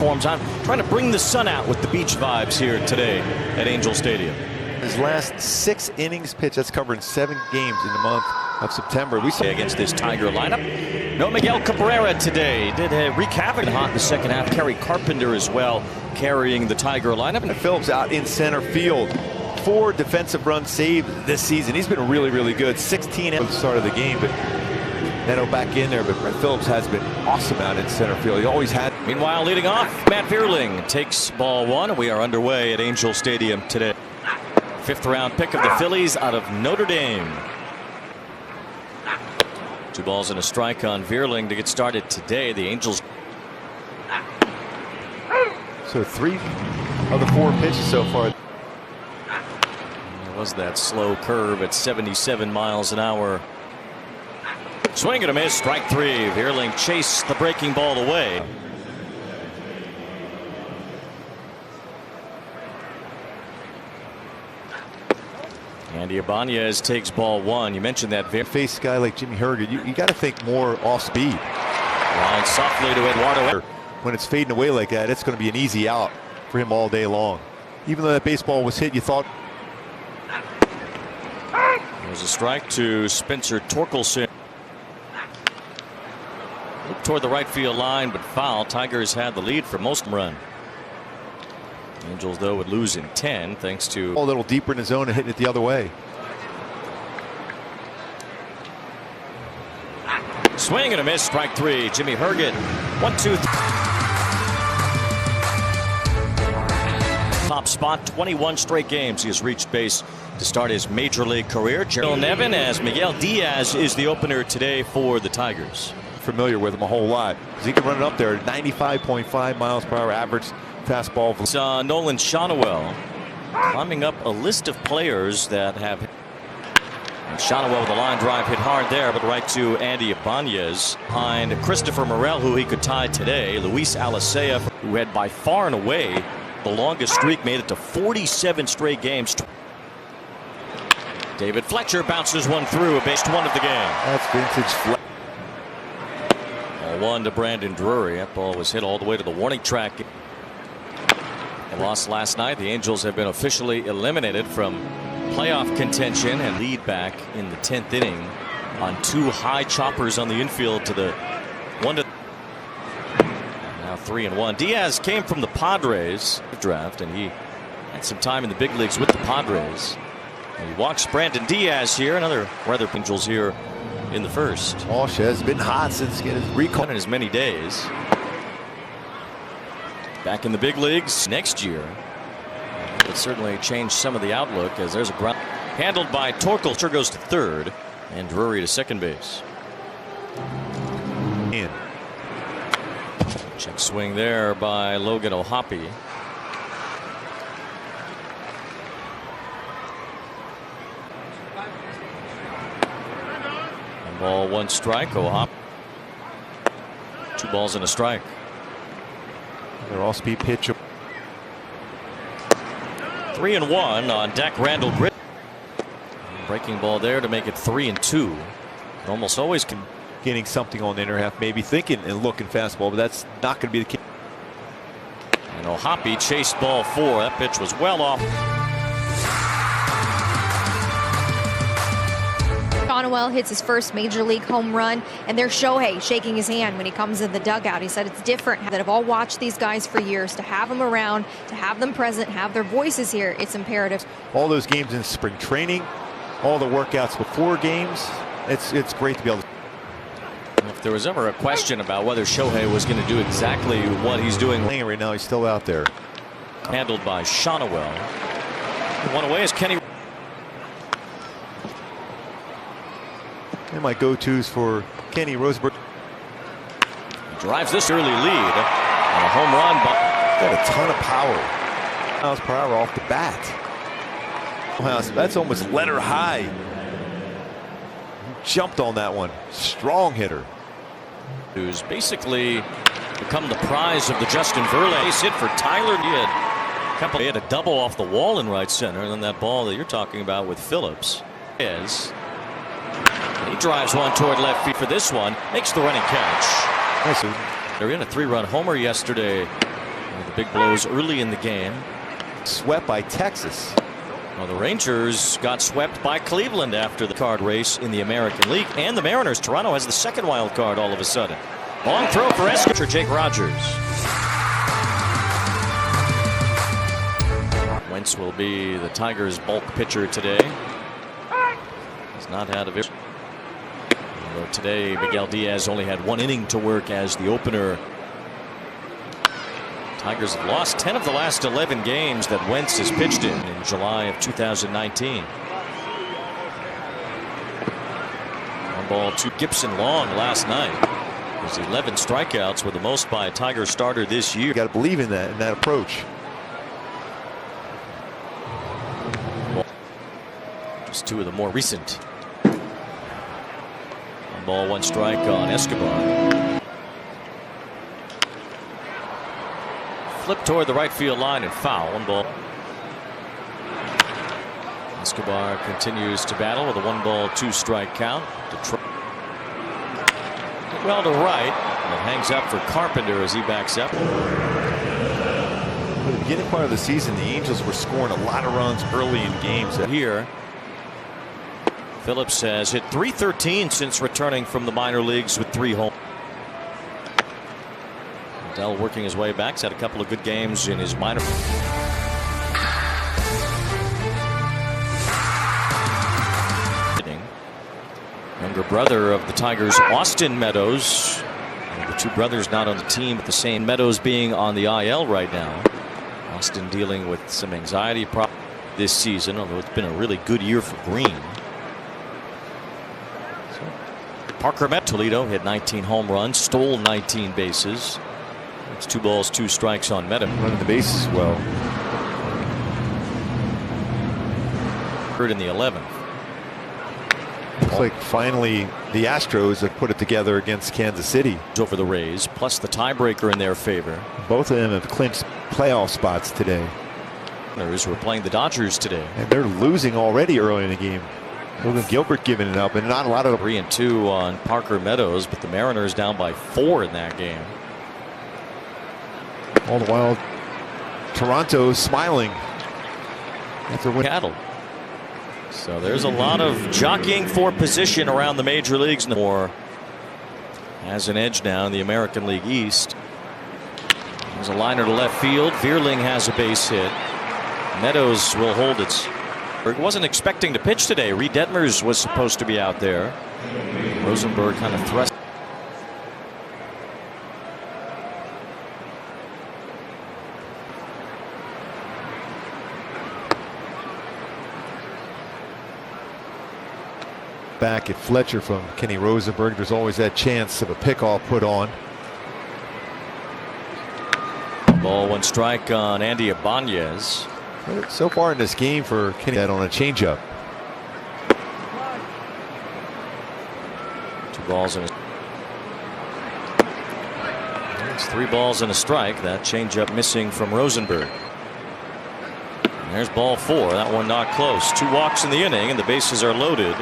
Forms on, trying to bring the sun out with the beach vibes here today at Angel Stadium. His last 6 innings pitched, that's covering 7 games in the month of September. We saw against this Tiger lineup. No Miguel Cabrera today. Did wreak havoc hot in the second half. Kerry Carpenter as well carrying the Tiger lineup. And Phillips out in center field. 4 defensive runs saved this season. He's been really, really good. 16 at the start of the game, but Neto back in there. But Phillips has been awesome out in center field. He always had. Meanwhile, leading off, Matt Vierling takes ball 1. We are underway at Angel Stadium today. 5th round pick of the Phillies out of Notre Dame. 2 balls and a strike on Vierling to get started today. The Angels. So 3 of the 4 pitches so far. There was that slow curve at 77 miles an hour. Swing and a miss, strike 3. Vierling chased the breaking ball away. Andy Ibanez takes ball 1. You mentioned that. Face a guy like Jimmy Herget, you got to think more off speed. Line softly to Eduardo. When it's fading away like that, it's going to be an easy out for him all day long. Even though that baseball was hit, you thought. There's a strike to Spencer Torkelson. Toward the right field line, but foul. Tigers had the lead for most run. Angels, though, would lose in 10 thanks to a little deeper in the zone and hitting it the other way. Swing and a miss, strike 3. Jimmy Herget, 1-2. Top spot, 21 straight games. He has reached base to start his major league career. Gerald Nevin, as Miguel Diaz is the opener today for the Tigers. Familiar with him a whole lot because he can run it up there at 95.5 miles per hour average fastball. Nolan Shonowell climbing up a list of players that have. Shonowell with a line drive hit hard there, but right to Andy Ibanez behind Christopher Morel, who he could tie today. Luis Alicea, who had by far and away the longest streak, made it to 47 straight games. David Fletcher bounces one through, a base 1 of the game. That's vintage Fletcher. 1 to Brandon Drury. That ball was hit all the way to the warning track. They lost last night. The Angels have been officially eliminated from playoff contention and lead back in the 10th inning on 2 high choppers on the infield to the 1 to. Now 3-1. Diaz came from the Padres draft, and he had some time in the big leagues with the Padres. And he walks Brandon Diaz here. Another rather Angels here in the first. Walsh has been hot since getting his recall in as many days. Back in the big leagues next year. It certainly changed some of the outlook, as there's a ground handled by Torkelson, goes to third, and Drury to second base. In. Check swing there by Logan O'Hoppe. Ball 1 strike. O'Hoppe. 2 balls and a strike. They're all speed pitch. 3-1 on deck. Randall Grit. Breaking ball there to make it 3-2. Almost always getting something on the inner half, maybe thinking and looking fastball, but that's not going to be the case. And O'Hoppe chased ball 4. That pitch was well off. Shonowell hits his first major league home run, and there's Shohei shaking his hand when he comes in the dugout. He said it's different, that have all watched these guys for years, to have them around, to have them present, have their voices here. It's imperative. All those games in spring training, all the workouts before games, it's great to be able to. If there was ever a question about whether Shohei was going to do exactly what he's doing right now, he's still out there. Handled by Shonowell. One away is Kenny. And my go-tos for Kenny Roseberg. Drives this early lead on a home run, but got a ton of power. Miles per hour off the bat. Wow, that's almost letter high. He jumped on that one. Strong hitter. Who's basically become the prize of the Justin Verlander hit for Tyler. He had a double off the wall in right center, and then that ball that you're talking about with Phillips is. He drives one toward left field for this one, makes the running catch. Nice. They're in a 3-run homer yesterday The big blows early in the game. Swept by Texas. Well, the Rangers got swept by Cleveland after the card race in the American League, and the Mariners. Toronto has the second wild card all of a sudden. Long throw for Escobar. Jake Rogers. Wentz will be the Tigers' bulk pitcher today. He's not had a very. Although today Miguel Diaz only had 1 inning to work as the opener. Tigers have lost 10 of the last 11 games that Wentz has pitched in July of 2019. 1-2 to Gibson Long last night. His 11 strikeouts were the most by a Tiger starter this year. You got to believe in that approach. Just 2 of the more recent. 1-1 strike on Escobar. Flip toward the right field line and foul. 1 ball. Escobar continues to battle with a 1-2 strike count. Detroit. Well to right. And it hangs up for Carpenter as he backs up. For the beginning part of the season, the Angels were scoring a lot of runs early in games. Here, Phillips has hit .313 since returning from the minor leagues with 3 home. Dell working his way back. He's had a couple of good games in his minor. Younger brother of the Tigers, Austin Meadows. The 2 brothers not on the team at the same. Meadows being on the IL right now. Austin dealing with some anxiety problems this season, although it's been a really good year for Green. Parker met Toledo, hit 19 home runs, stole 19 bases. It's 2 balls, 2 strikes on Meadows. Running the bases well. Third in the 11th. Looks like finally the Astros have put it together against Kansas City. Over the Rays, plus the tiebreaker in their favor. Both of them have clinched playoff spots today. Who are playing the Dodgers today. And they're losing already early in the game. Logan Gilbert giving it up, and not a lot of 3-2 on Parker Meadows, but the Mariners down by 4 in that game. All the while, Toronto smiling after winning. Cattle. So there's a lot of jockeying for position around the major leagues. Moore has an edge now in the American League East. There's a liner to left field. Veerling has a base hit. Meadows will hold it. Wasn't expecting to pitch today. Reed Detmers was supposed to be out there. Rosenberg kind of thrust. Back at Fletcher from Kenny Rosenberg. There's always that chance of a pickoff put on. 1 strike on Andy Ibanez. So far in this game for Kenny, that on a changeup. 2 balls and it's 3 balls and a strike. That changeup missing from Rosenberg. And there's ball 4. That one not close. 2 walks in the inning, and the bases are loaded.